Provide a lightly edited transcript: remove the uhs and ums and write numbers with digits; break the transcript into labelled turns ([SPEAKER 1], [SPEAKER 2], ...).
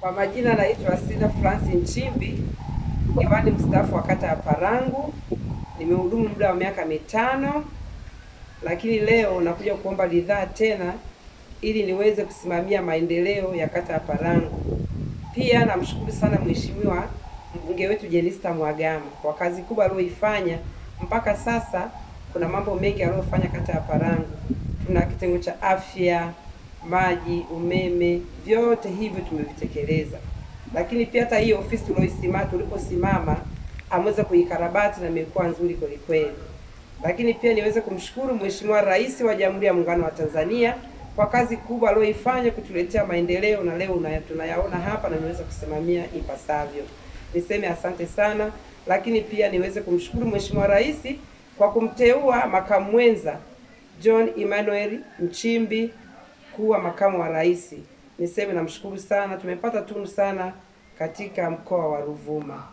[SPEAKER 1] Kwa majina naitwa Sida Francis Nchimbi, diwani mstaafu wa kata ya Parangu. Nimehudumu muda wa miaka 5, lakini leo nakuja kuomba ridhaa tena ili niweze kusimamia maendeleo ya kata ya Parangu. Pia namshukuru sana mheshimiwa mbunge wetu Jenista Mhagama kwa kazi kubwa aliyoifanya mpaka sasa. Kuna mambo mengi aliyofanya kata ya Parangu. Tuna kitengo cha afya, maji, umeme, vyote hivyo tumevitekeleza. Lakini pia hata hii ofisi tuliposimama ameweza kuikarabati na imekuwa nzuri kweli kweli. Lakini pia niweze kumshukuru Mheshimiwa Rais wa Jamhuri ya Muungano wa Tanzania kwa kazi kubwa aliyoifanya kutuletea maendeleo, na leo tunayaona hapa na niweze kusimamia ipasavyo. Niseme asante sana. Lakini pia niweze kumshukuru Mheshimiwa Rais kwa kumteua makamu mwenza John Emmanuel Nchimbi kuwa makamu wa rais. Niseme namshukuru sana, tumepata tunu sana katika mkoa wa Ruvuma.